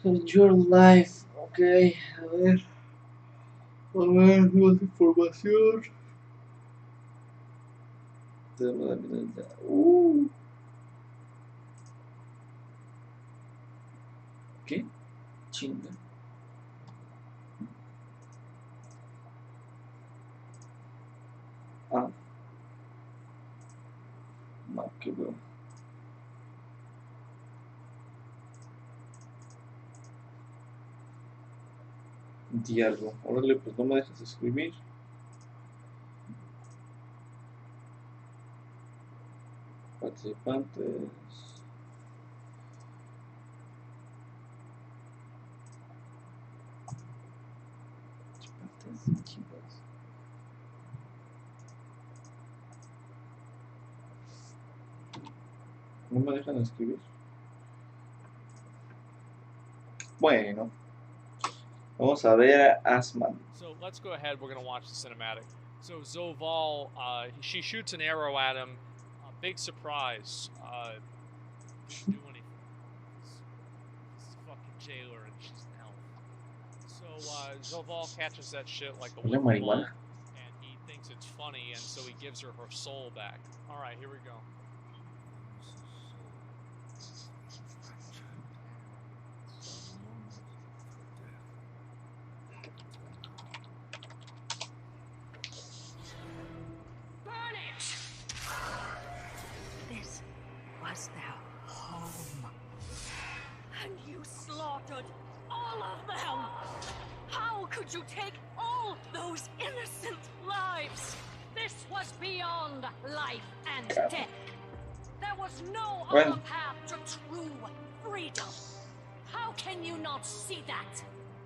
Your life, ok, a ver, más información. ¿Qué? Chinga. Ah. No, qué bueno. Diálogo. Órale, pues no me dejas escribir. Participantes. Chicas. No me dejan escribir. Bueno, vamos a ver a Asman. So let's go ahead. We're gonna watch the cinematic. So Zoval, she shoots an arrow at him. Big surprise. Didn't do anything. He's a fucking jailer and she's an elf. So Zoval catches that shit like a wiffle ball, and he thinks it's funny, and so he gives her her soul back. All right, here we go. Was their home. And you slaughtered all of them! How could you take all those innocent lives? This was beyond life and death. There was no other path to true freedom. How can you not see that?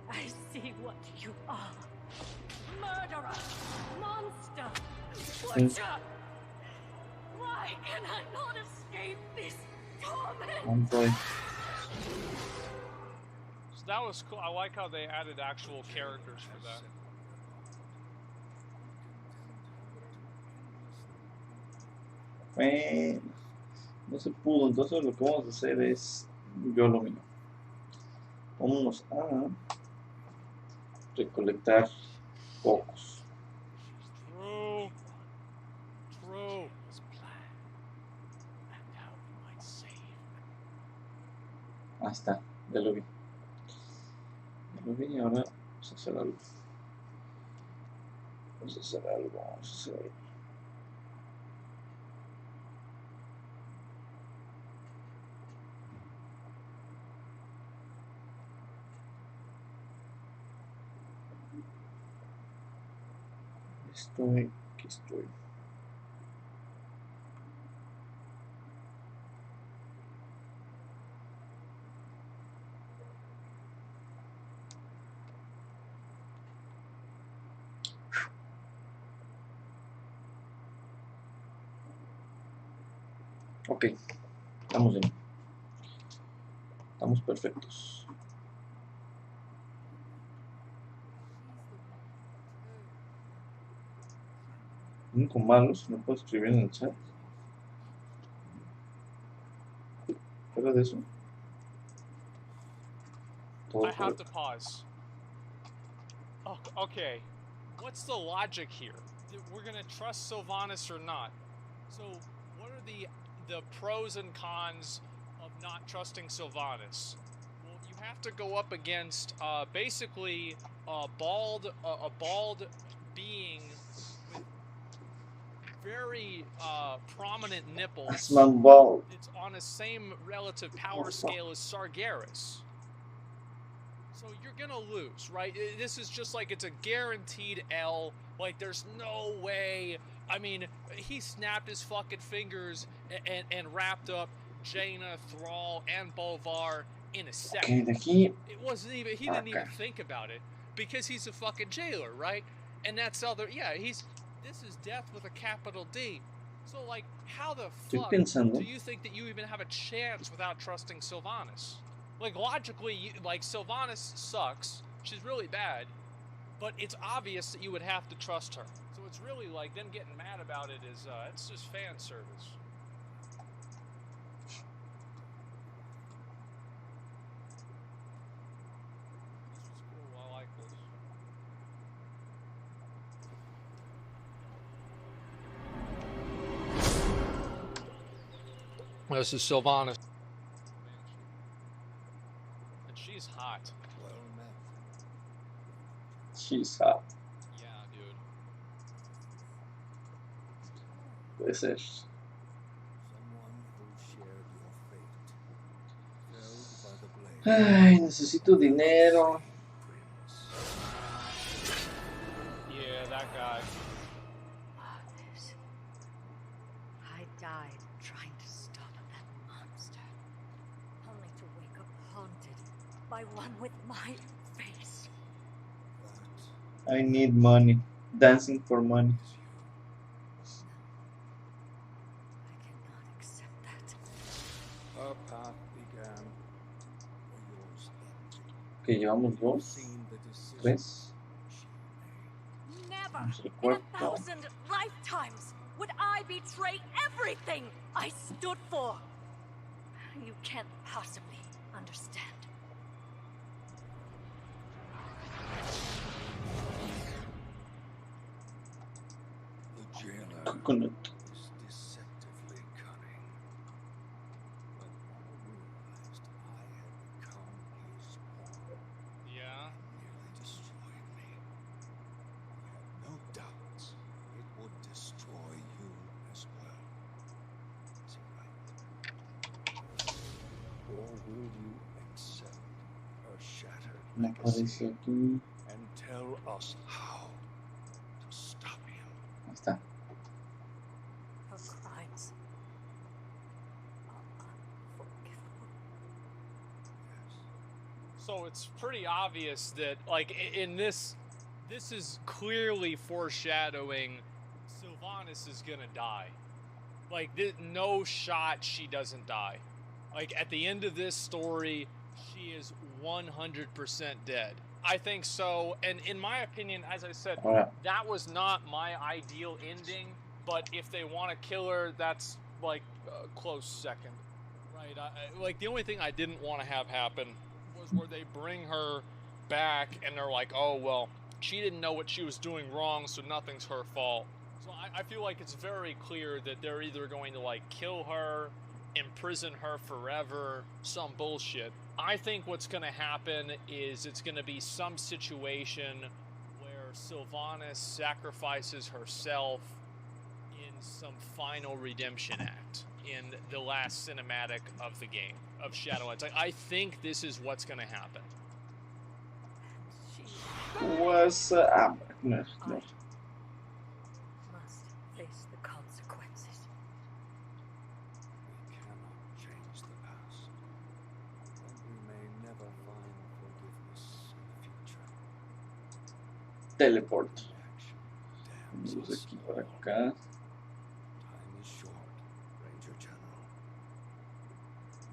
I see what you are. Murderer, monster, butcher. Why can I not escape this torment? So that was cool. I like how they added actual characters for that. Bueno, no se pudo, entonces lo que vamos a hacer es yo lo mío. Vámonos a recolectar cocos. True. Ahí está, ya lo vi. Ya lo vi y ahora vamos a hacer algo. Vamos a hacer algo. Aquí estoy. Ok, estamos bien. Estamos perfectos. 5 malos, no puedo escribir en el chat. Fuera de eso. I have to pause. Oh, okay. What's the logic here? We're gonna trust Sylvanas or not? So, what are the pros and cons of not trusting Sylvanas? Well, you have to go up against basically a bald being with very prominent nipples. It's on the same relative power scale as Sargeras. So you're gonna lose, right? This is just like it's a guaranteed L. Like there's no way. I mean, he snapped his fucking fingers and wrapped up Jaina, Thrall, and Bolvar in a second. It wasn't even. He didn't even think about it because he's a fucking jailer, right? And that's other. Yeah, he's. This is death with a capital D. So like, how the fuck do you think that you even have a chance without trusting Sylvanas? Like, logically, like, Sylvanas sucks. She's really bad. But it's obvious that you would have to trust her. So it's really like, them getting mad about it is, it's just fan service. This is Sylvanas. And she's hot. Well met. She's hot. Yeah, dude. Puede ser. Someone who shared your fate. Felled by the blade. Ay, necesito dinero. Prince. Yeah, that guy. Fathers. I died trying to stop that monster. Only to wake up haunted by one with my face. That I need money. Dancing for money. is you. I cannot accept that. Her path began where yours ended. Que llevamos You've dos, seen the decisions tres. she made. Never Vamos in recuerdo. 1,000 lifetimes would I betray everything I stood for. You can't possibly understand. The jailer Coconut. is deceptively cunning. But I realized I had become his pawn. Yeah. Nearly destroyed me. I have no doubts it would destroy you as well. Is it right? Or will you accept her shattered No aparece legacy aquí. and tell us how to stop him? Ahí está. Her crimes are unforgivable. Yes. So it's pretty obvious that, like, in this is clearly foreshadowing Sylvanas is gonna die. Like, no shot she doesn't die. Like, at the end of this story, she is 100% dead. I think so, and in my opinion, as I said, Ahora, that was not my ideal ending, but if they want to kill her, that's, like, a close second. Right? Like, the only thing I didn't want to have happen was where they bring her back and they're like, oh, well, she didn't know what she was doing wrong, so nothing's her fault. So I feel like it's very clear that they're either going to, like, kill her, imprison her forever, some bullshit. I think what's going to happen is it's going to be some situation where Sylvanas sacrifices herself in some final redemption act in the last cinematic of the game, of Shadowlands. Like, I think this is what's going to happen. She was. No, no. must face the consequences. We cannot change the past, and we may never find forgiveness in the future. Teleport. Action damns Vamos us aquí para all. acá. Time is short, Ranger General.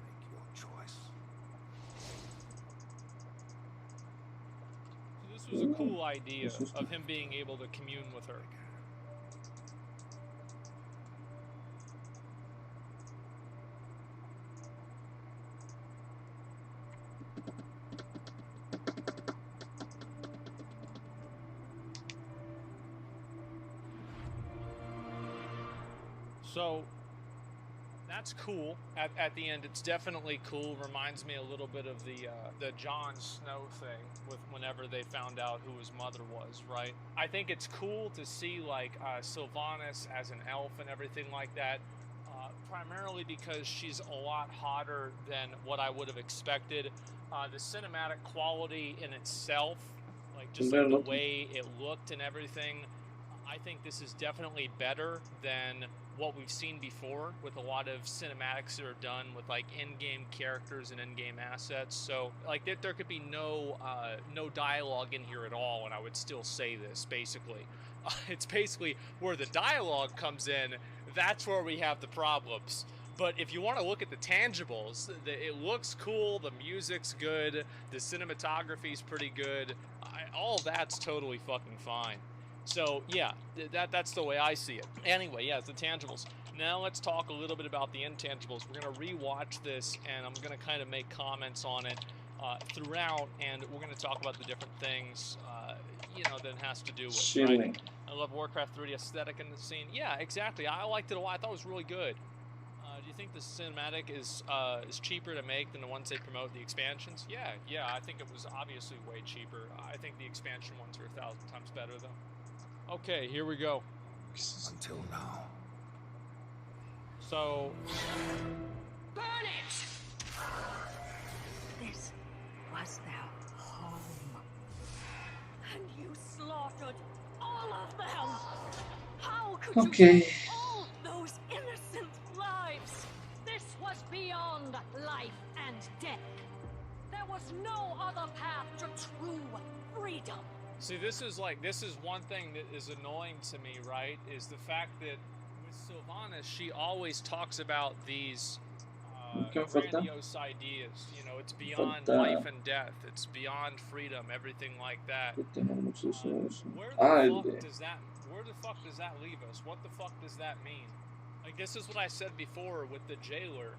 Make your choice. So this was a cool idea this was of him being able to commune with her. So that's cool. At the end, it's definitely cool. Reminds me a little bit of the Jon Snow thing with whenever they found out who his mother was, right? I think it's cool to see like Sylvanas as an elf and everything like that. Primarily because she's a lot hotter than what I would have expected. The cinematic quality in itself, like just like the way it looked and everything, I think this is definitely better than what we've seen before with a lot of cinematics that are done with like in-game characters and in-game assets. So like there could be no dialogue in here at all, and I would still say this basically. It's basically where the dialogue comes in. That's where we have the problems. But if you want to look at the tangibles, it looks cool, the music's good, the cinematography's pretty good. All that's totally fucking fine. So yeah, that's the way I see it. Anyway, yeah, it's the tangibles. Now let's talk a little bit about the intangibles. We're going to rewatch this, and I'm going to kind of make comments on it throughout, and we're going to talk about the different things, that it has to do with. Chilling. Right? I love Warcraft 3 aesthetic in the scene. Yeah, exactly. I liked it a lot. I thought it was really good. Do you think the cinematic is cheaper to make than the ones they promote, the expansions? Yeah, I think it was obviously way cheaper. I think the expansion ones are 1,000 times better, though. Okay, here we go. Until now. So, Burn it! This was their home. And you slaughtered all of them! How could you Okay. take all those innocent lives? This was beyond life and death. There was no other path to true freedom. see, this is one thing that is annoying to me, right? Is the fact that with Sylvanas, she always talks about these grandiose ideas. You know, it's beyond life and death. It's beyond freedom. Everything like that. Where the fuck does that leave us? What the fuck does that mean? Like, this is what I said before with the jailer,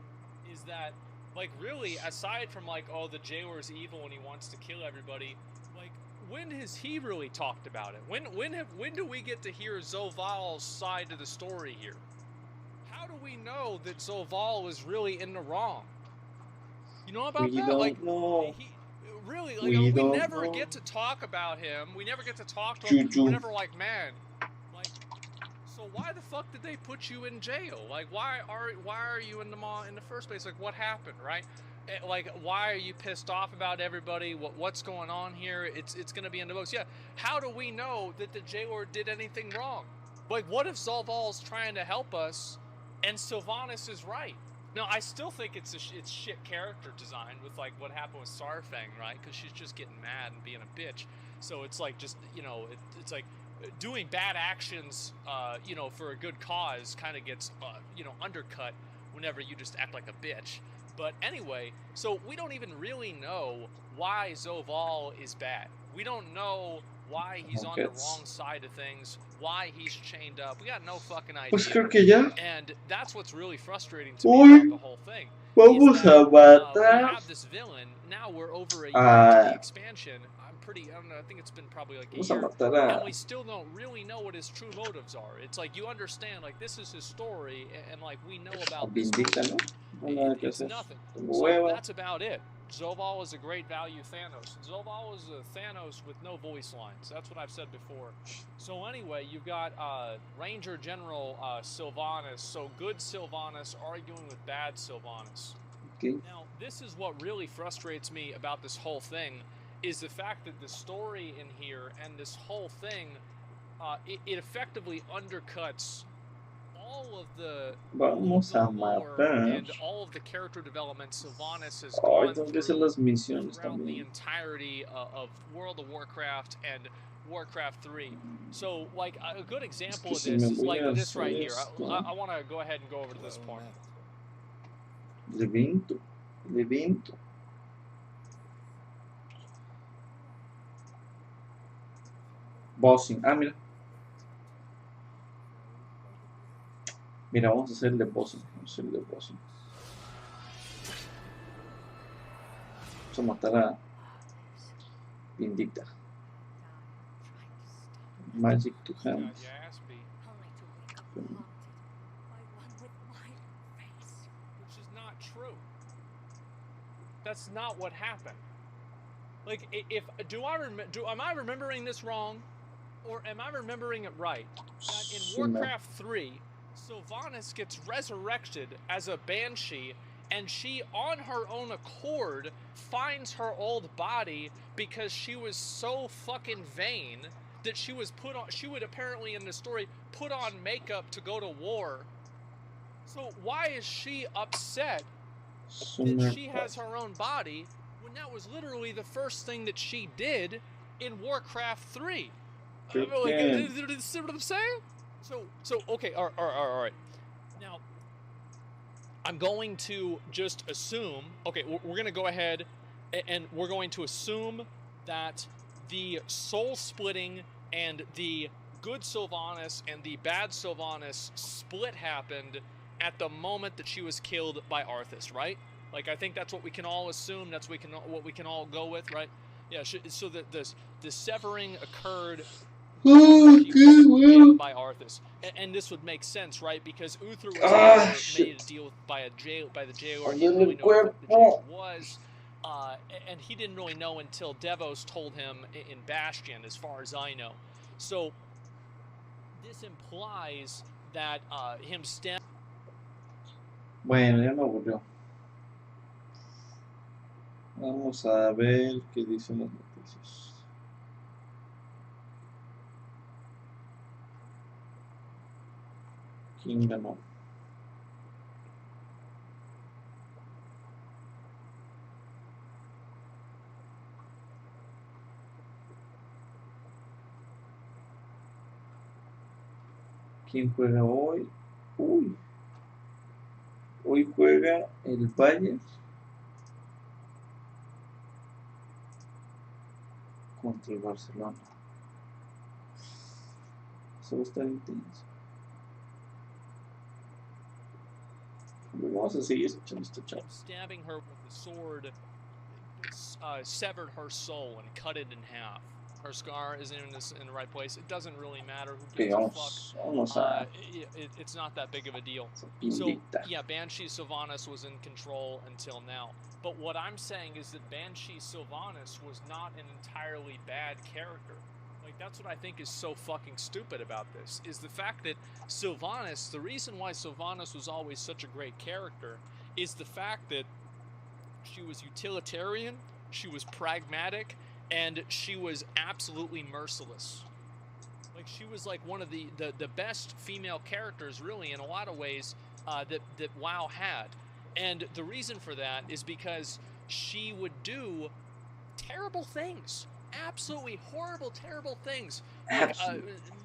is that, like, really, aside from, like, oh, the jailer's evil and he wants to kill everybody, like, when has he really talked about it? When do we get to hear Zoval's side of the story here? How do we know that Zoval is really in the wrong? You know about We that? don't Like, know. really, like, We we don't never know. get to talk about him. We never get to talk to him. Juju. We're never like, man, like, so why the fuck did they put you in jail? Like, why are you in the mall in the first place? Like, what happened, right? Like, why are you pissed off about everybody? What's going on here? It's gonna be in the books. Yeah. How do we know that the jailer did anything wrong? Like, what if Zoval's trying to help us, and Sylvanas is right? No, I still think it's shit character design with, like, what happened with Sarfang, right? Because she's just getting mad and being a bitch. So it's like, just, you know, it's like doing bad actions, you know, for a good cause kind of gets, you know, undercut whenever you just act like a bitch. But anyway, so we don't even really know why Zoval is bad. We don't know why he's on the wrong side of things, why he's chained up. We got no fucking Pues idea. creo que ya. And that's what's really frustrating to me about the whole thing. Vamos is that, a we matar have this villain. Now we're over a year a- into the expansion. I don't know, I think it's been probably like a Vamos a year. matar And a. we still don't really know what his true motives are. It's like, you understand, like, this is his story, and like, we know about this Vindicta, person. ¿no? No hay nada que It's hacer. nothing. Tengo So hueva. that's about it. Zoval is a great value Thanos. Zoval is a Thanos with no voice lines. That's what I've said before. So anyway, you've got Ranger General Sylvanas. So good Sylvanas arguing with bad Sylvanas. Okay. Now, this is what really frustrates me about this whole thing, is the fact that the story in here and this whole thing, it effectively undercuts all of the Vamos a lore matar. and all of the character development Sylvanas has Ay, gone tengo que hacer through las misiones throughout the también. entirety of World of Warcraft and Warcraft 3. So, like, a good example of si this me is voy like a this right hacer here. esto. I want to go ahead and go over to this point. Levento. Levento. Bossing. Ah, mira. Mira, vamos a hacerle bossing. Vamos a hacerle bossing. Vamos a matar a Vindicta. Magic to Got hand. your ass beat. Only to wake up haunted by one with my face. Which is not true. That's not what happened. Like, if am I remembering this wrong, or am I remembering it right? That in Warcraft 3, Sylvanas gets resurrected as a banshee, and she, on her own accord, finds her old body because she was so fucking vain that she would apparently in the story put on makeup to go to war. So why is she upset that she has her own body when that was literally the first thing that she did in Warcraft 3? See what I'm saying? So okay, all right. Now, I'm going to just assume, okay, we're going to go ahead and we're going to assume that the soul splitting and the good Sylvanas and the bad Sylvanas split happened at the moment that she was killed by Arthas, right? Like, I think that's what we can all assume. That's what we can all go with, right? Yeah. So the severing occurred Oh, she qué was bueno. in by Arthas, and this would make sense, right? Because Uther was never made a deal by the jailer. He didn't really know who the jailer was, and he didn't really know until Devos told him in Bastion, as far as I know. So this implies that him stabbing. Bueno, ya me aburrió. Vamos a ver qué dicen las noticias. ¿Quién ganó? ¿Quién juega hoy? Uy. Hoy juega el Bayern contra el Barcelona. Eso va a estar intenso. Vamos a seguir escuchando esta charla. Stabbing her with the sword severed her soul and cut it in half. Her scar isn't in the right place. It doesn't really matter who gives a fuck. It's not that big of a deal. So, yeah, Banshee Sylvanas was in control until now. But what I'm saying is that Banshee Sylvanas was not an entirely bad character. Like, that's what I think is so fucking stupid about this, is the fact that Sylvanas, the reason why Sylvanas was always such a great character is the fact that she was utilitarian, she was pragmatic, and she was absolutely merciless. Like, she was like one of the best female characters, really, in a lot of ways, that WoW had. And the reason for that is because she would do terrible things. Absolutely horrible, terrible things. Like,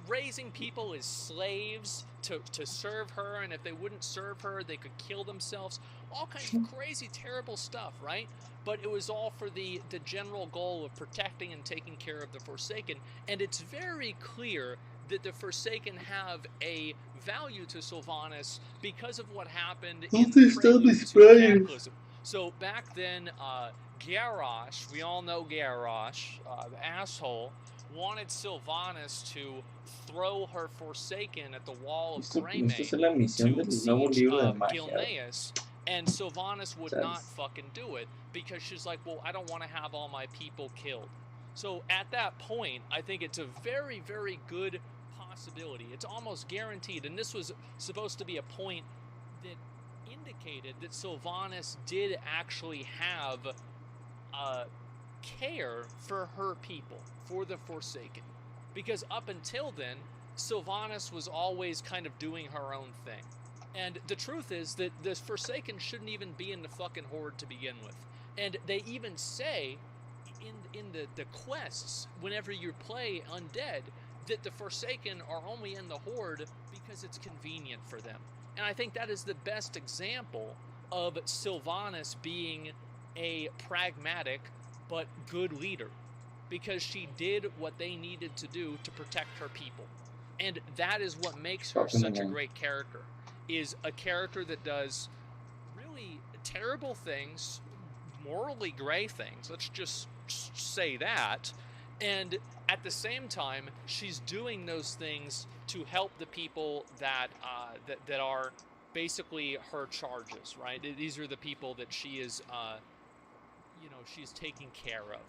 raising people as slaves to serve her, and if they wouldn't serve her, they could kill themselves. All kinds of crazy, terrible stuff, right? But it was all for the general goal of protecting and taking care of the Forsaken. And it's very clear that the Forsaken have a value to Sylvanas because of what happened in the prelude to Cataclysm. So back then, Garrosh, we all know Garrosh, the asshole, wanted Sylvanas to throw her Forsaken at the wall of Greymane to siege Gilneas, and Sylvanas would not fucking do it because she's like, well, I don't want to have all my people killed. So at that point, I think it's a very, very good possibility. It's almost guaranteed, and this was supposed to be a point that indicated that Sylvanas did actually have care for her people, for the Forsaken. Because up until then, Sylvanas was always kind of doing her own thing. And the truth is that the Forsaken shouldn't even be in the fucking Horde to begin with. And they even say in the quests, whenever you play Undead, that the Forsaken are only in the Horde because it's convenient for them. And I think that is the best example of Sylvanas being a pragmatic but good leader, because she did what they needed to do to protect her people. And that is what makes her such a great character, is a character that does really terrible things, morally gray things, let's just say that, and at the same time, she's doing those things to help the people that are basically her charges, right? These are the people that she is, she's taking care of.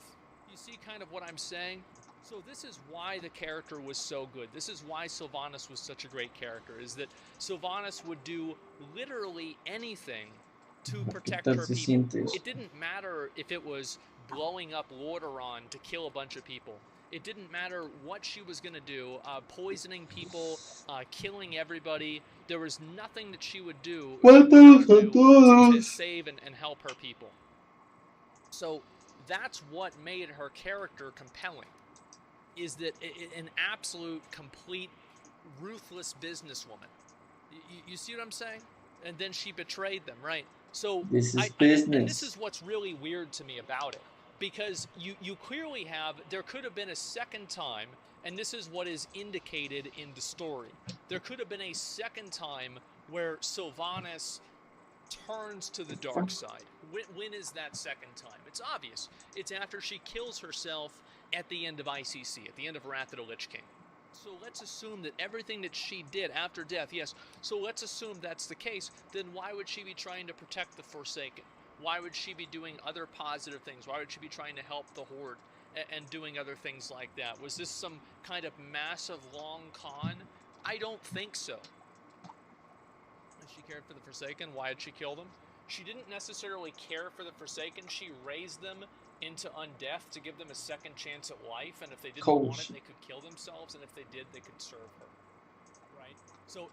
You see kind of what I'm saying? So this is why the character was so good. This is why Sylvanas was such a great character, is that Sylvanas would do literally anything to protect her people. It didn't matter if it was blowing up Lordaeron to kill a bunch of people. It didn't matter what she was going to do, poisoning people, killing everybody. There was nothing that she would do to save and help her people. So that's what made her character compelling, is that an absolute, complete, ruthless businesswoman. You see what I'm saying? And then she betrayed them, right? So this is business. And this is what's really weird to me about it. Because you clearly have, there could have been a second time, and this is what is indicated in the story. There could have been a second time where Sylvanas turns to the dark side. When is that second time? It's obvious. It's after she kills herself at the end of ICC, at the end of Wrath of the Lich King. So let's assume that everything that she did after death, yes, so let's assume that's the case, then why would she be trying to protect the Forsaken? Why would she be doing other positive things? Why would she be trying to help the Horde and doing other things like that? Was this some kind of massive long con? I don't think so. She cared for the Forsaken. Why did she kill them? She didn't necessarily care for the Forsaken. She raised them into undeath to give them a second chance at life, and if they didn't want it, they could kill themselves, and if they did, they could serve her. Right? So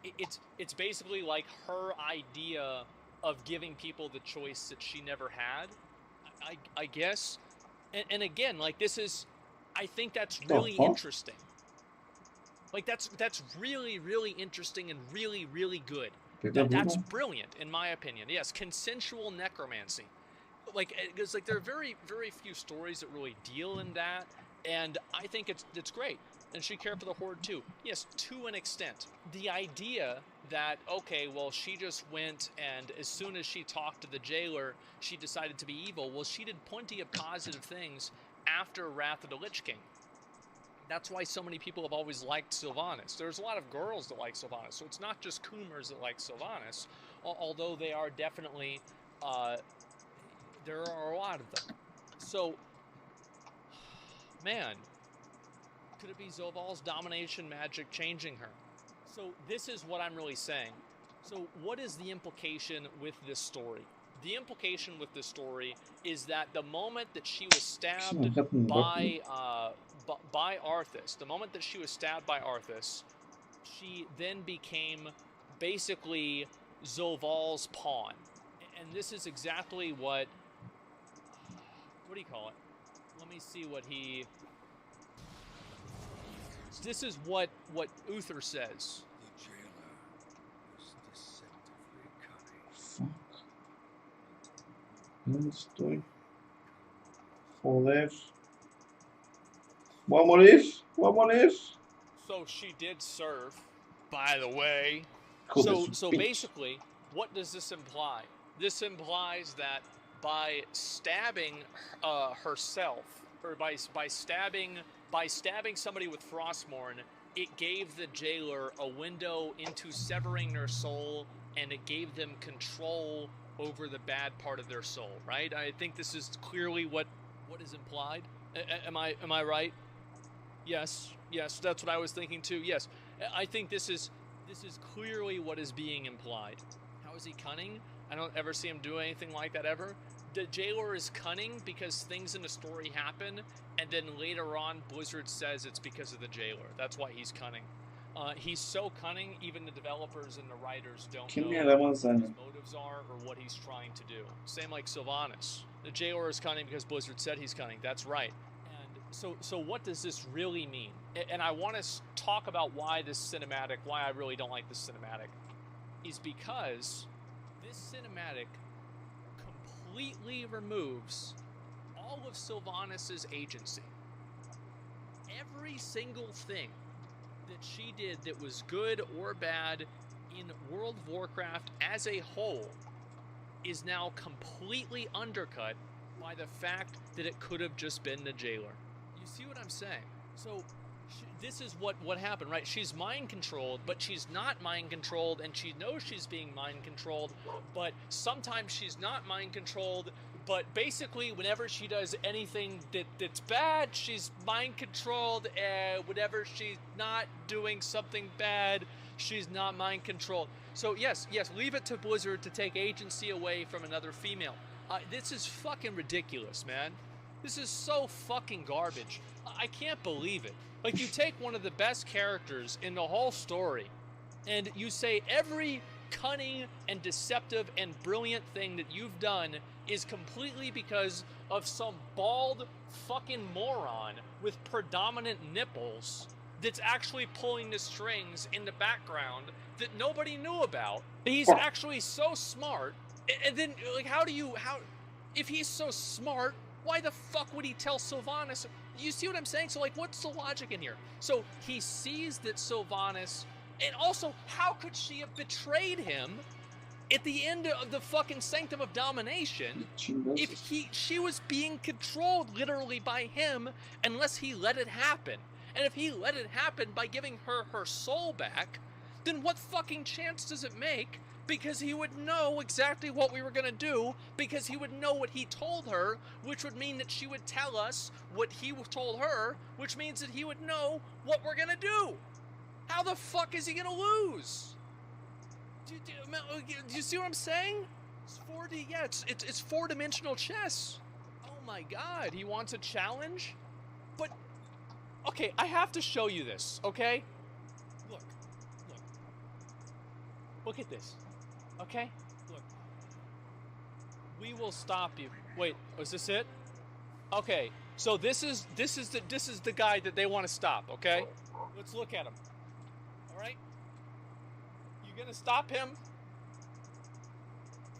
it's basically like her idea of giving people the choice that she never had, I guess. And again, like, this is, I think that's really interesting. Like, that's really, really interesting and really, really good. That's brilliant, in my opinion. Yes, consensual necromancy. Like, because like there are very, very few stories that really deal in that, and I think it's great. And she cared for the Horde too. Yes, to an extent. The idea that, okay, well, she just went and as soon as she talked to the jailer, she decided to be evil. Well, she did plenty of positive things after Wrath of the Lich King. That's why so many people have always liked Sylvanas. There's a lot of girls that like Sylvanas, so it's not just Coomers that like Sylvanas, although they are definitely, there are a lot of them. So, man, could it be Zoval's domination magic changing her? So this is what I'm really saying. So what is the implication with this story? The implication with this story is that the moment that she was stabbed by Arthas, the moment that she was stabbed by Arthas, she then became basically Zoval's pawn. And this is exactly what do you call it? Let me see what he... This is what Uther says. The jailer was deceptively cunning. Fuck. Estoy. Joder. Voy a morir. Voy a morir. So she did serve, by the way. So basically, what does this imply? This implies that by stabbing herself, or by stabbing somebody with Frostmourne, it gave the jailer a window into severing their soul, and it gave them control over the bad part of their soul, right? I think this is clearly what is implied. Am I right? Yes, that's what I was thinking too. Yes, I think this is clearly what is being implied. How is he cunning? I don't ever see him do anything like that ever. The jailer is cunning because things in the story happen, and then later on Blizzard says it's because of the jailer. That's why he's cunning. He's so cunning, even the developers and the writers don't know what his motives are or what he's trying to do. Same like Sylvanas. The jailer is cunning because Blizzard said he's cunning. That's right. And so what does this really mean? And I want to talk about why this cinematic, why I really don't like this cinematic, is because this cinematic completely removes all of Sylvanas' agency. Every single thing that she did that was good or bad in World of Warcraft as a whole is now completely undercut by the fact that it could have just been the jailer. You see what I'm saying? So this is what happened, right? She's mind controlled, but she's not mind controlled, and she knows she's being mind controlled, but sometimes she's not mind controlled. But basically, whenever she does anything that's bad, she's mind controlled, and whenever she's not doing something bad, she's not mind controlled. So yes, leave it to Blizzard to take agency away from another female. This is fucking ridiculous, man. This is so fucking garbage. I can't believe it. Like, you take one of the best characters in the whole story, and you say every cunning and deceptive and brilliant thing that you've done is completely because of some bald fucking moron with predominant nipples that's actually pulling the strings in the background that nobody knew about. He's actually so smart, and then, like, if he's so smart, why the fuck would he tell Sylvanas? You see what I'm saying? So, like, what's the logic in here? So, he sees that Sylvanas, and also, how could she have betrayed him at the end of the fucking Sanctum of Domination if she was being controlled literally by him unless he let it happen? And if he let it happen by giving her her soul back, then what fucking chance does it make? Because he would know exactly what we were gonna do, because he would know what he told her, which would mean that she would tell us what he told her, which means that he would know what we're gonna do. How the fuck is he gonna lose? Do you see what I'm saying? It's 4D, yeah, it's four-dimensional chess. Oh my god, he wants a challenge? But, okay, I have to show you this, okay? Look. Look at this. Okay? Look. We will stop you. Wait, was this it? Okay, so this is the guy that they want to stop, okay? Let's look at him. Alright? You gonna stop him?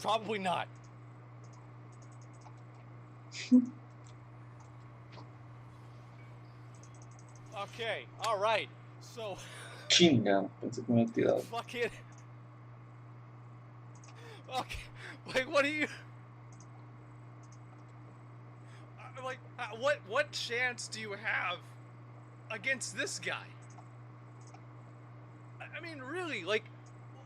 Probably not. Okay, alright. So Chinga, pensé que me había tirado. fuck it. Okay, like, what do you... like, what chance do you have against this guy? I mean, really, like,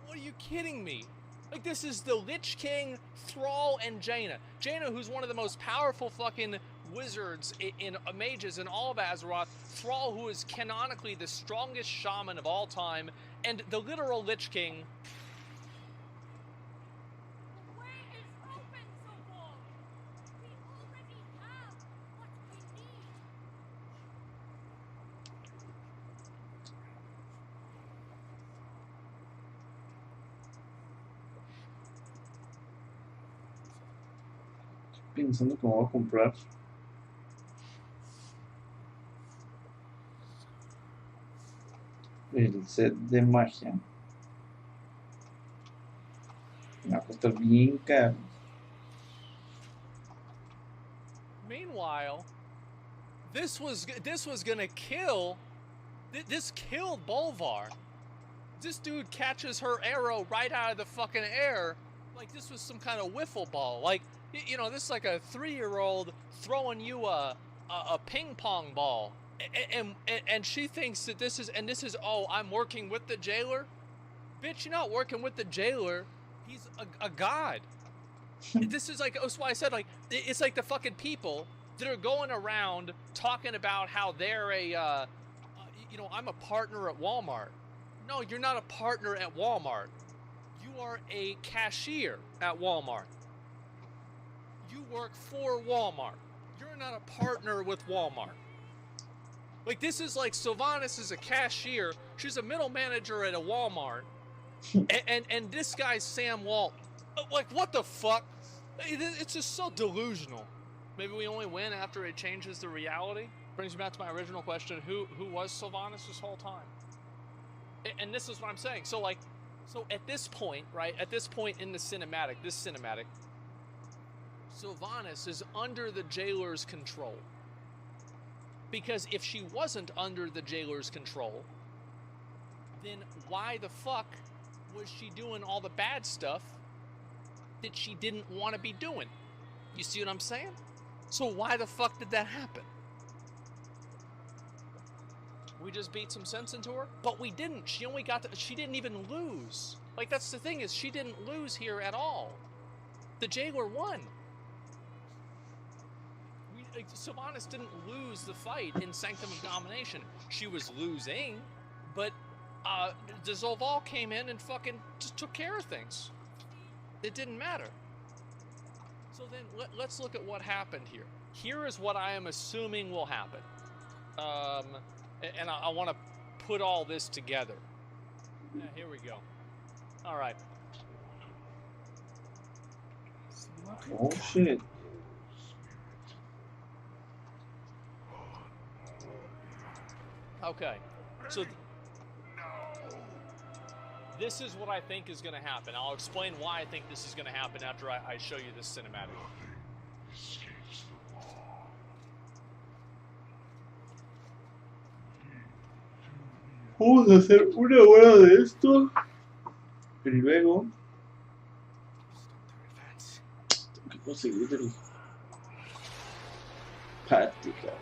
what are you kidding me? Like, this is the Lich King, Thrall, and Jaina. Jaina, who's one of the most powerful fucking wizards in mages in all of Azeroth. Thrall, who is canonically the strongest shaman of all time. And the literal Lich King... The way is open, Sobor! We already have what we need. Pensando que me voy a comprar el set de magia. Me va a costar bien caro. Meanwhile, this was gonna kill... This killed Bolvar. This dude catches her arrow right out of the fucking air like this was some kind of wiffle ball. Like, you know, this is like a 3-year-old throwing you a ping pong ball. And she thinks that this is, oh, I'm working with the jailer? Bitch, you're not working with the jailer. He's a god. This is like, that's why I said, like, it's like the fucking people that are going around talking about how they're you know, I'm a partner at Walmart. No, you're not a partner at Walmart. You are a cashier at Walmart. You work for Walmart. You're not a partner with Walmart. Like, this is like Sylvanas is a cashier. She's a middle manager at a Walmart. and this guy's Sam Walton. Like, what the fuck? It's just so delusional. Maybe we only win after it changes the reality. Brings me back to my original question. Who was Sylvanas this whole time? And this is what I'm saying. So, like, so at this point, right? At this point in the cinematic, Sylvanas is under the jailer's control. Because if she wasn't under the jailer's control, then why the fuck was she doing all the bad stuff that she didn't want to be doing? You see what I'm saying? So why the fuck did that happen? We just beat some sense into her? But we didn't. She only got to, she didn't even lose. Like, that's the thing, is she didn't lose here at all. The jailer won. Sylvanas didn't lose the fight in Sanctum of Domination. She was losing, but the Zolval came in and fucking just took care of things. It didn't matter. So then let's look at what happened here. Here is what I am assuming will happen. And I want to put all this together. Yeah, here we go. All right. Oh shit. Okay. So this is what I think is going to happen. I'll explain why I think this is going to happen after I show you this cinematic. Vamos a hacer una hora de esto. Y luego tengo que conseguir el Practical.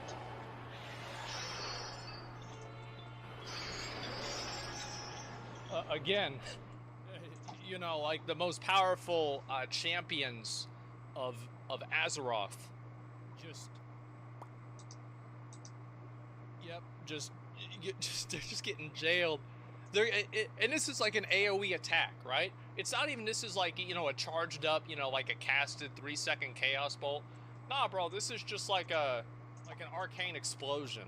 again, you know, like the most powerful champions of Azeroth, just, yep, just they're just getting jailed. And this is like an AoE attack, right? It's not even, this is like, you know, a charged up, you know, like a casted 3-second chaos bolt. Nah, bro, this is just like an arcane explosion.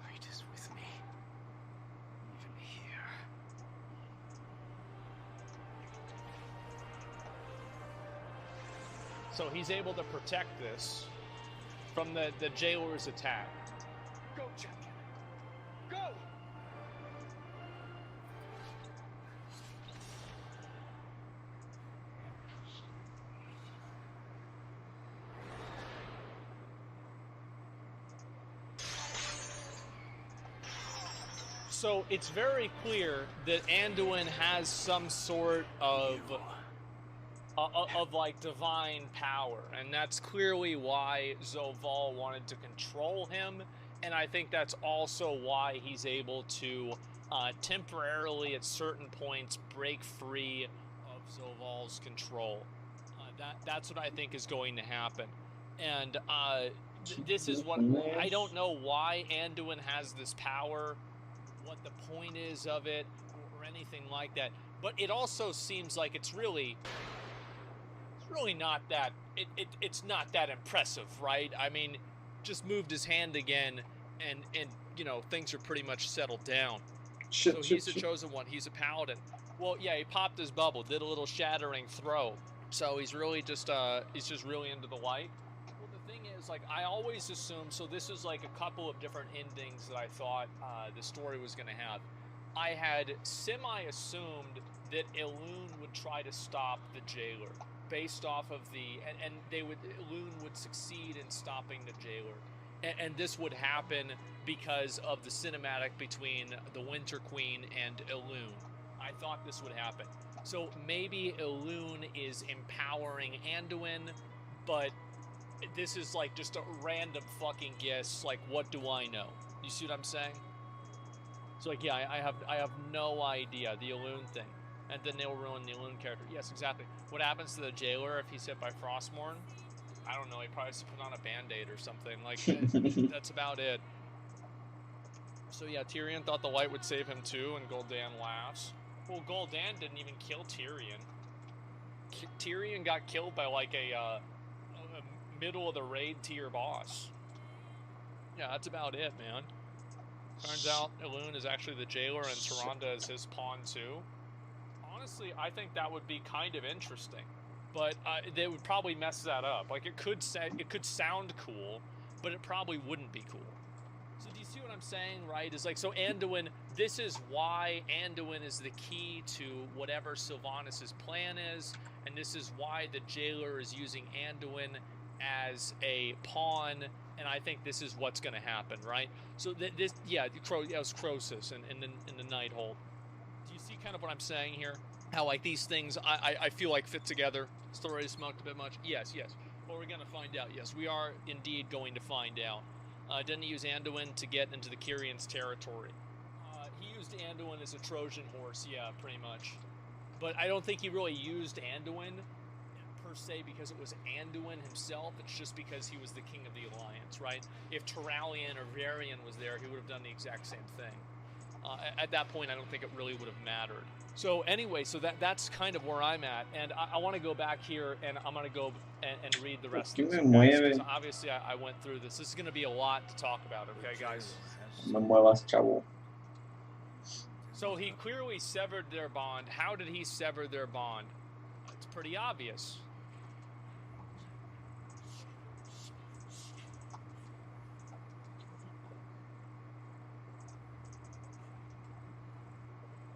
Light is with me, even here. So he's able to protect this from the jailer's attack. Go, champion. Go! So it's very clear that Anduin has some sort of like divine power, and that's clearly why Zoval wanted to control him, and I think that's also why he's able to temporarily at certain points break free of Zoval's control. That's what I think is going to happen, and this is what I don't know why Anduin has this power, what the point is of it, or anything like that. But it also seems like it's really not that, it's not that impressive, right? I mean, just moved his hand again, and you know, things are pretty much settled down. So he's the chosen one. He's a paladin. Well, yeah, he popped his bubble, did a little shattering throw. So he's really just really into the light. Well, the thing is, like, I always assume, so this is like a couple of different endings that I thought the story was going to have. I had semi-assumed that Elune would try to stop the jailer, based off of and Elune would succeed in stopping the jailer. And this would happen because of the cinematic between the Winter Queen and Elune. I thought this would happen. So maybe Elune is empowering Anduin, but this is like just a random fucking guess. Like, what do I know? You see what I'm saying? So like, yeah, I have no idea, the Elune thing. And then they'll ruin the Elune character. Yes, exactly. What happens to the jailer if he's hit by Frostmourne? I don't know, he probably has to put on a band-aid or something. Like, that's about it. So yeah, Tyrion thought the light would save him too, and Gul'dan laughs. Well, Gul'dan didn't even kill Tyrion. Tyrion got killed by like a middle of the raid tier boss. Yeah, that's about it, man. Turns out Elune is actually the jailer and Tyrande is his pawn too. Honestly, I think that would be kind of interesting, but they would probably mess that up. Like, it could sound cool, but it probably wouldn't be cool. So do you see what I'm saying, right? Is like, so Anduin, this is why Anduin is the key to whatever Sylvanas' plan is, and this is why the jailer is using Anduin as a pawn, and I think this is what's going to happen, right? So this, yeah, it was Croesus in the Nighthold. Do you see kind of what I'm saying here? How, like, these things, I feel like fit together. Story smoked a bit much. Yes. Well, we're going to find out. Yes, we are indeed going to find out. Didn't he use Anduin to get into the Kyrians' territory? He used Anduin as a Trojan horse, yeah, pretty much. But I don't think he really used Anduin per se because it was Anduin himself. It's just because he was the king of the Alliance, right? If Turalyon or Varian was there, he would have done the exact same thing. At that point, I don't think it really would have mattered. So anyway, so that's kind of where I'm at, and I want to go back here, and I'm going to go and read the rest of this, because obviously I went through this. This is going to be a lot to talk about, okay, guys? No muevas, chavo. So he clearly severed their bond. How did he sever their bond? It's pretty obvious.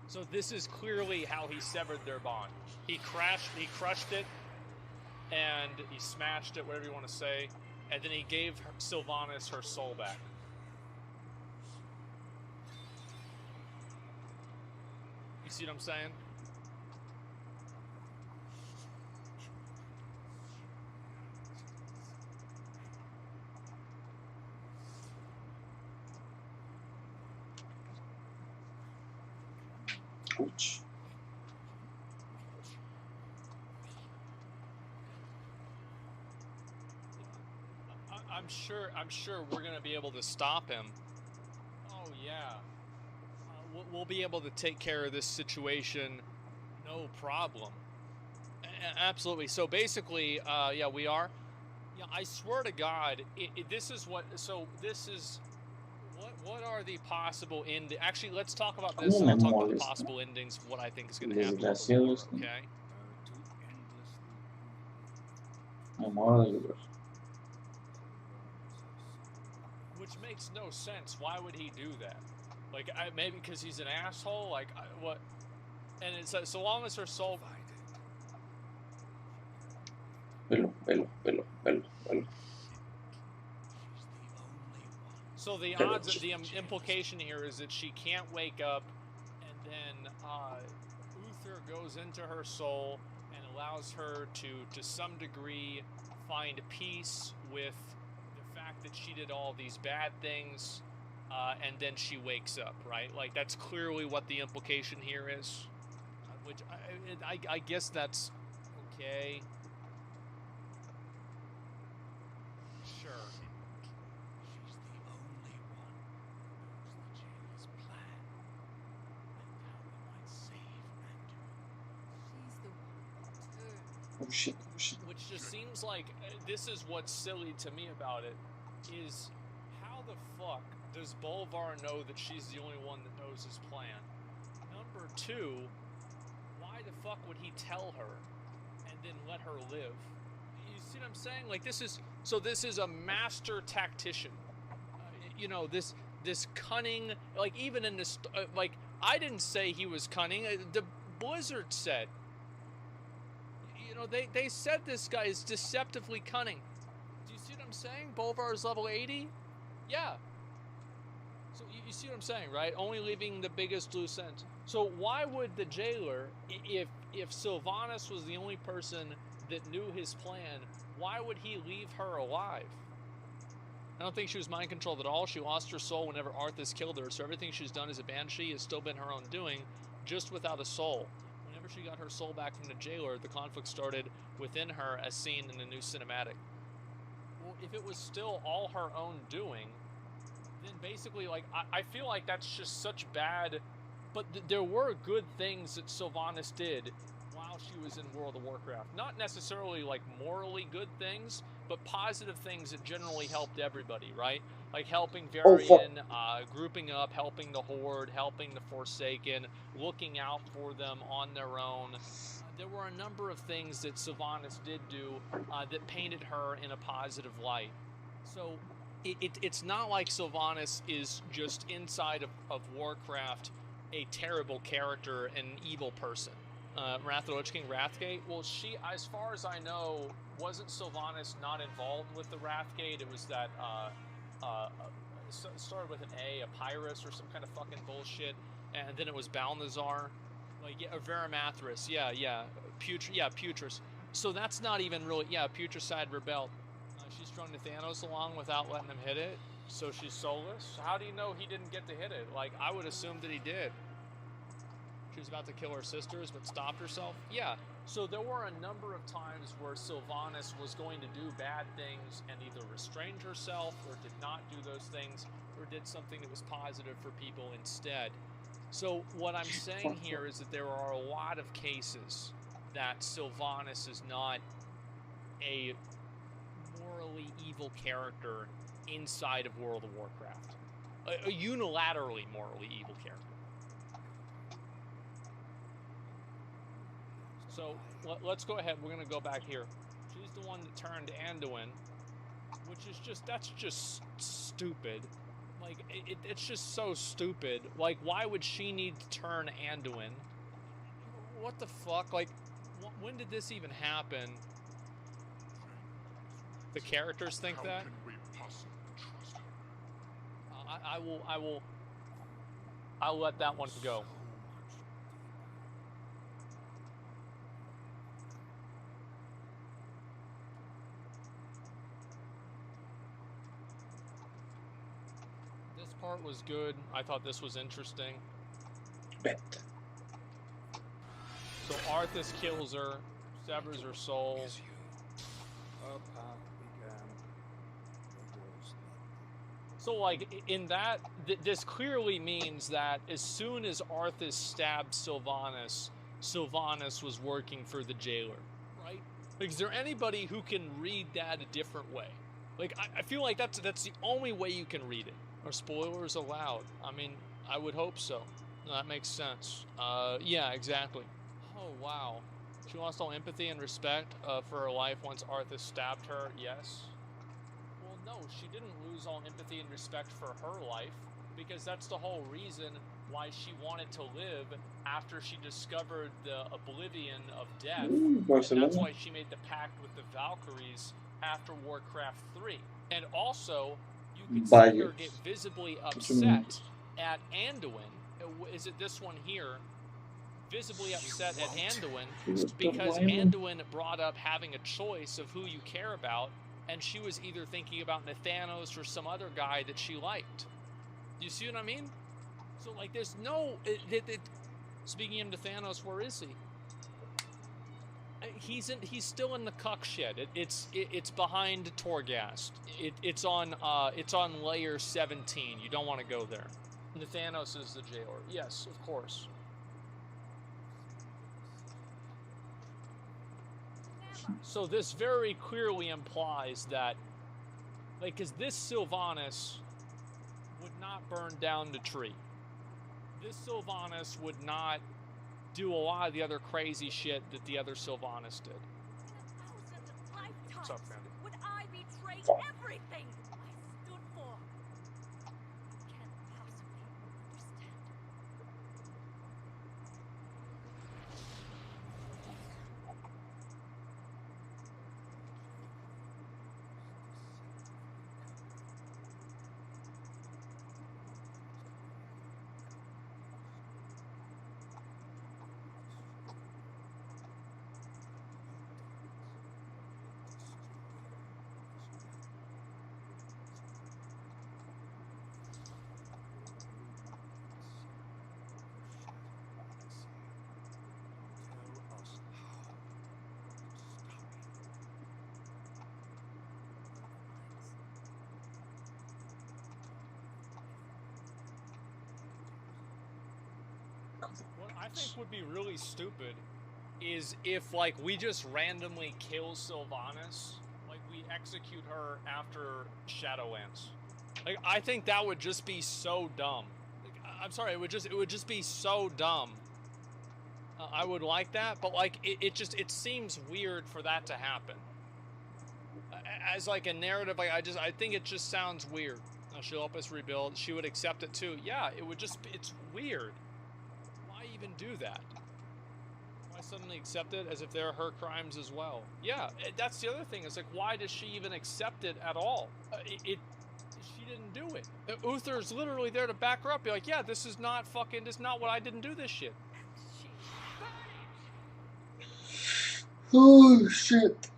So this is clearly how he severed their bond. He crushed it, and he smashed it, whatever you want to say, and then he gave Sylvanas her soul back. You see what I'm saying? Ouch. I'm sure we're gonna be able to stop him. Oh yeah. We'll be able to take care of this situation, no problem. Absolutely. So basically, yeah, we are. Yeah, I swear to God, this is what. So this is what are the possible end? Actually, let's talk about this, and I'll talk about the possible endings of what I think is going to happen with the war. Okay. Which makes no sense. Why would he do that? Like, maybe because he's an asshole. Like, what? And it's so long as her soul. Velo. So the odds, the implication here is that she can't wake up, and then Uther goes into her soul and allows her to some degree, find peace with the fact that she did all these bad things, and then she wakes up, right? Like, that's clearly what the implication here is, which I guess that's okay. Sure. She's the only one who knows the jailer's plan and how we might save Andrew. She's the one Oh shit. Which just seems like this is what's silly to me about it, is how the fuck does Bolvar know that she's the only one that knows his plan? Number two, why the fuck would he tell her and then let her live? You see what I'm saying? Like, this is a master tactician. You know, this cunning, like, even in this, like, I didn't say he was cunning. The Blizzard said. You know, they said this guy is deceptively cunning. Do you see what I'm saying? Bolvar is level 80? Yeah. So you see what I'm saying, right? Only leaving the biggest loose ends. So why would the jailer, if Sylvanas was the only person that knew his plan, why would he leave her alive? I don't think she was mind controlled at all. She lost her soul whenever Arthas killed her, so everything she's done as a banshee has still been her own doing, just without a soul. Whenever she got her soul back from the jailer, the conflict started within her as seen in the new cinematic. Well, if it was still all her own doing, then basically, like, I feel like that's just such bad... But there were good things that Sylvanas did while she was in World of Warcraft. Not necessarily, like, morally good things, but positive things that generally helped everybody, right? Like helping Varian, grouping up, helping the Horde, helping the Forsaken, looking out for them on their own. There were a number of things that Sylvanas did do that painted her in a positive light. So it's not like Sylvanas is just inside of Warcraft a terrible character, an evil person. Wrath of the Lich King, Wrathgate, well, she, as far as I know, wasn't Sylvanas not involved with the Wrathgate? It was that, started with an A, a Pyrrhus or some kind of fucking bullshit, and then it was Balnazar. Like, yeah, Varimathras, yeah, Putris. So that's not even really, yeah, Putricide rebelled. She strung the Thanos along without letting him hit it, so she's soulless. How do you know he didn't get to hit it? Like, I would assume that he did. She was about to kill her sisters, but stopped herself? Yeah. So there were a number of times where Sylvanas was going to do bad things and either restrained herself or did not do those things or did something that was positive for people instead. So what I'm saying here is that there are a lot of cases that Sylvanas is not a morally evil character inside of World of Warcraft. A unilaterally morally evil character. So let's go ahead. We're going to go back here. She's the one that turned Anduin, which is just, that's just stupid. Like, it's just so stupid. Like, why would she need to turn Anduin? What the fuck? Like, when did this even happen? The characters think that? How can we possibly trust her? I'll let that one go. This part was good. I thought this was interesting. Bet. So Arthas kills her, severs her soul. Is you. Our path began. There was none. So, like, in that, this clearly means that as soon as Arthas stabbed Sylvanas, Sylvanas was working for the jailer, right? Like, is there anybody who can read that a different way? Like, I feel like that's the only way you can read it. Are spoilers allowed? I mean, I would hope so. That makes sense. Yeah, exactly. Oh, wow. She lost all empathy and respect for her life once Arthas stabbed her, yes. Well, no, she didn't lose all empathy and respect for her life, because that's the whole reason why she wanted to live after she discovered the oblivion of death. And that's why she made the pact with the Valkyries after Warcraft 3. And also, you can see her get visibly upset at Anduin. Is it this one here? Visibly upset at Anduin because Anduin brought up having a choice of who you care about, and she was either thinking about Nathanos or some other guy that she liked. Do you see what I mean? So, like, there's no... Speaking of Nathanos, where is he? He's still in the cuck shed. It's behind Torghast. It's on layer 17. You don't want to go there. Nathanos is the jailer. Yes, of course. So this very clearly implies that, like, because this Sylvanas would not burn down the tree. This Sylvanas would not do a lot of the other crazy shit that the other Sylvanas did. What's up, Sandy? Would I betray everything I stood for? Can't possibly understand. What I think would be really stupid is if, like, we just randomly kill Sylvanas, like, we execute her after Shadowlands. Like, I think that would just be so dumb. Like, I'm sorry, it would just be so dumb. I would like that, but, like, it seems weird for that to happen. As, like, a narrative, like, I think it just sounds weird. She'll help us rebuild. She would accept it too. Yeah, it would just, it's weird. Why even do that? Why suddenly accept it as if they're her crimes as well? Yeah, that's the other thing. It's like, why does she even accept it at all? She didn't do it. Uther's literally there to back her up. Be like, yeah, this is not what I didn't do this shit. Oh, shit.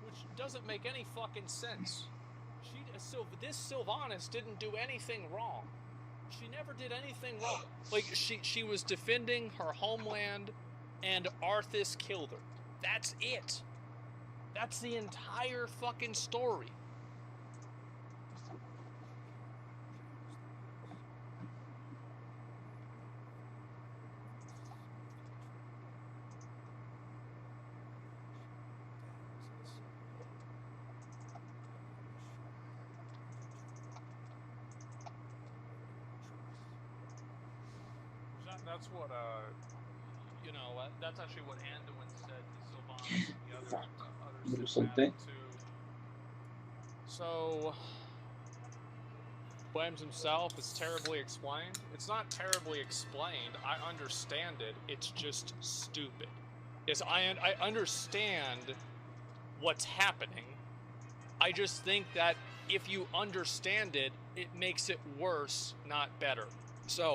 Which doesn't make any fucking sense. This Sylvanas didn't do anything wrong. She never did anything wrong. Like, she was defending her homeland, and Arthas killed her. That's it. That's the entire fucking story. That's what, you know, that's actually what Anduin said to Sylvanas and the other Something. too. So, blames himself. It's terribly explained. It's not terribly explained. I understand it. It's just stupid. Yes, I understand what's happening. I just think that if you understand it, it makes it worse, not better. So,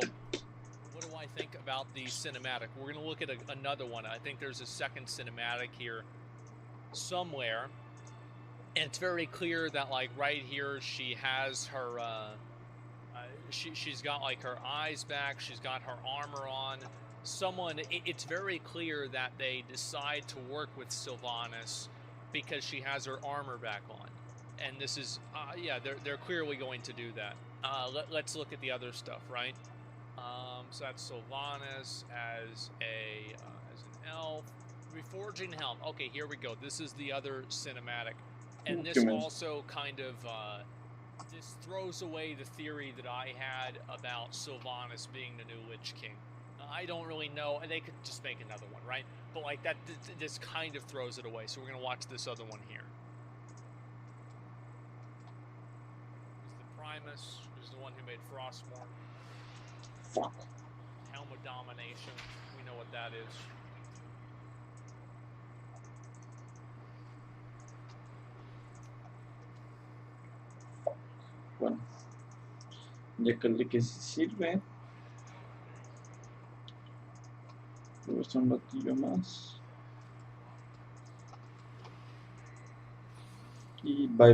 what do I think about the cinematic? We're going to look at another one. I think there's a second cinematic here somewhere. And it's very clear that, like, right here, she has her, she's got, like, her eyes back. She's got her armor on. it's very clear that they decide to work with Sylvanas because she has her armor back on. And this is, yeah, they're clearly going to do that. Let's look at the other stuff, right? So that's Sylvanas as an elf. Reforging Helm. Okay, here we go. This is the other cinematic. And this also kind of, this throws away the theory that I had about Sylvanas being the new Lich King. I don't really know, and they could just make another one, right? But like that, this kind of throws it away. So we're gonna watch this other one here. This is the Primus, who's the one who made Frostmourne. Fuck. Helm of Domination. We know what that is. Bueno, ya que sí sirve. Voy a estar un ratillo más. Y bye.